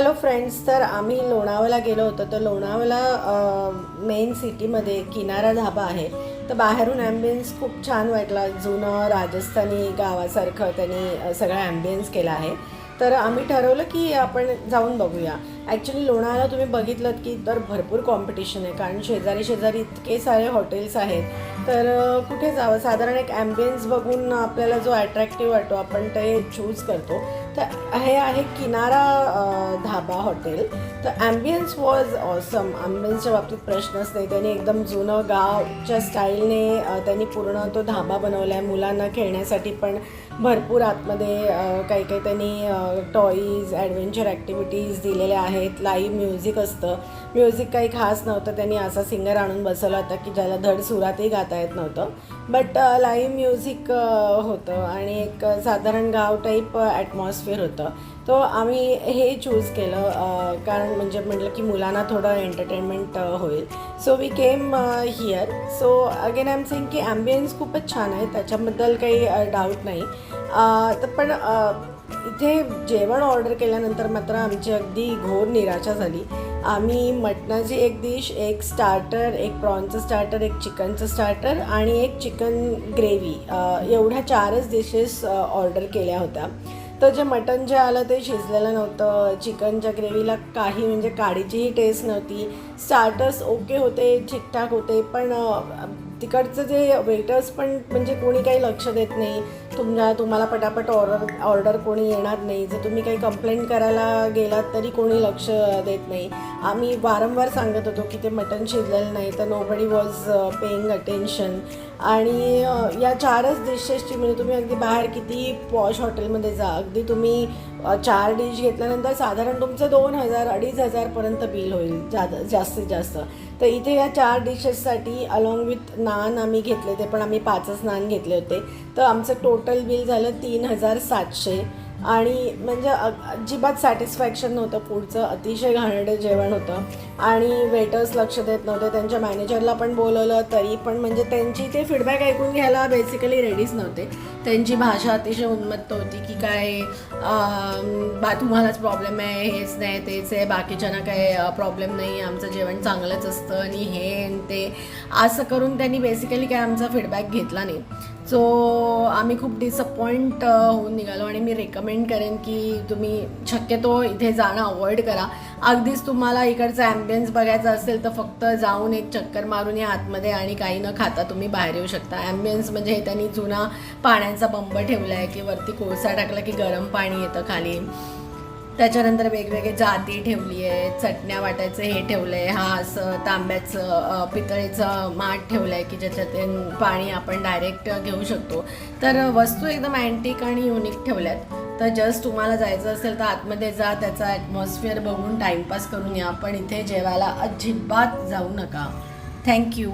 Hello friends, तर आम्ही लोणावळ्याला गेलो होतो. तर लोणावळा मेन सिटीमध्ये किनारा ढाबा आहे. तर बाहेरून ॲम्बियन्स खूप छान वाटला. जुनं राजस्थानी गावासारखं त्यांनी सगळा ॲम्बियन्स केला आहे. तर आम्ही ठरवलं की आपण जाऊन बघूया. ॲक्च्युली लोणावळा तुम्ही बघितलं की तर भरपूर कॉम्पिटिशन आहे, कारण शेजारी शेजारी इतके सारे हॉटेल्स आहेत. तर कुठे जावं, साधारण एक ॲम्बियन्स बघून आपल्याला जो ॲट्रॅक्टिव्ह वाटतो आपण ते चूज करतो. तर हे आहे किनारा धाबा हॉटेल. तर ॲम्बियन्स वॉज ऑसम. ॲम्बियन्सच्या बाबतीत प्रश्नच नाही. त्यांनी एकदम जुनं गावच्या स्टाईलने त्यांनी पूर्ण तो धाबा बनवला आहे. मुलांना खेळण्यासाठी पण भरपूर आतमध्ये काही काही त्यांनी टॉईज, ॲडव्हेंचर ॲक्टिव्हिटीज दिलेल्या आहेत. लाईव्ह म्युझिक असतं. म्युझिक काही खास नव्हतं. त्यांनी असा सिंगर आणून बसवला होता की ज्याला धड सुरातही गाता येत नव्हतं, बट लाईव्ह म्युझिक होतं आणि एक साधारण गाव टाईप ॲटमॉस्फिअर होतं. तो आम्ही हे चूज केलं कारण म्हणजे म्हटलं की मुलांना थोडं एंटरटेनमेंट होईल. So we came here. So again I am saying की ॲम्बियन्स खूपच छान आहे, त्याच्याबद्दल काही डाऊट नाही. तर पण इथे जेवण ऑर्डर केल्यानंतर मात्र आमची अगदी घोर निराशा झाली. आम्ही मटणाची एक डिश, एक स्टार्टर, एक प्रॉन्सचं स्टार्टर, एक चिकनचं स्टार्टर आणि एक चिकन ग्रेव्ही, एवढ्या 4च डिशेस ऑर्डर केल्या होत्या. तर जे मटण जे आलं ते शिजलेलं नव्हतं. चिकनच्या ग्रेव्हीला काही म्हणजे काडीचीही टेस्ट नव्हती. स्टार्टर्स ओके होते, ठीकठाक होते, पण तिकडचं जे वेटर्स पण म्हणजे कोणी काही लक्ष देत नाही. तुम्हाला पटापट ऑर्डर कोणी येणार नाही. जर तुम्ही काही कंप्लेंट करायला गेलात तरी कोणी लक्ष देत नाही. आम्ही वारंवार सांगत होतो की ते मटण शिजलेलं नाही, तर नोबडी वॉज पेईंग अटेन्शन. आणि या 4च डिशेसची म्हणजे तुम्ही अगदी बाहेर किती पॉश हॉटेलमध्ये जा, अगदी तुम्ही 4 डिश घेतल्यानंतर साधारण तुमचं 2,000-2,500पर्यंत बिल होईल जास्तीत जास्त. तर इथे या 4 डिशेससाठी अलॉंग विथ नान आम्ही घेतले, ते पण आम्ही 5च नान घेतले होते. तर आमचं टोटल बिल झालं 3,700. आणि म्हणजे अजिबात सॅटिस्फॅक्शन नव्हतं. पुढचं अतिशय घाणेरडं जेवण होतं आणि वेटर्स लक्ष देत नव्हते. त्यांच्या मॅनेजरला पण बोलवलं तरी पण म्हणजे त्यांची ते फीडबॅक ऐकून घ्यायला बेसिकली रेडीच नव्हते. त्यांची भाषा अतिशय उन्मत्त होती की काय तुम्हालाच प्रॉब्लेम आहे, हेच नाही तेच आहे, बाकीच्यांना काय प्रॉब्लेम नाही, आमचं जेवण चांगलंच असतं आणि हे ते असं करून त्यांनी बेसिकली काय आमचा फीडबॅक घेतला नाही. सो आम्ही खूप डिसअपॉइंट होऊन निघालो आणि मी रेकमेंड करेन की तुम्ही शक्यतो इथे जाणं अवॉइड करा. अगदीच तुम्हाला इकडचं ॲम्बियन्स बघायचं असेल तर फक्त जाऊन एक चक्कर मारून या आतमध्ये आणि काही न खाता तुम्ही बाहेर येऊ शकता. ॲम्बियन्स म्हणजे हे त्यांनी जुना पाण्याचा पंप ठेवला आहे की वरती कोळसा टाकला की गरम पाणी येतं खाली. त्याच्यानंतर वेगवेगळे जाती ठेवली आहे, चटण्या वाटायचं हे ठेवलं आहे, हा असं तांब्याचं पितळेचं माठ ठेवलं आहे की ज्याच्यात पाणी आपण डायरेक्ट घेऊ शकतो. तर वस्तू एकदम अँटिक आणि युनिक ठेवल्यात. तर जस्ट तुम्हाला जायचं असेल तर आतमध्ये जा, त्याचा ॲटमॉस्फिअर बघून टाईमपास करून या, पण इथे जेवायला अजिबात जाऊ नका. थँक्यू.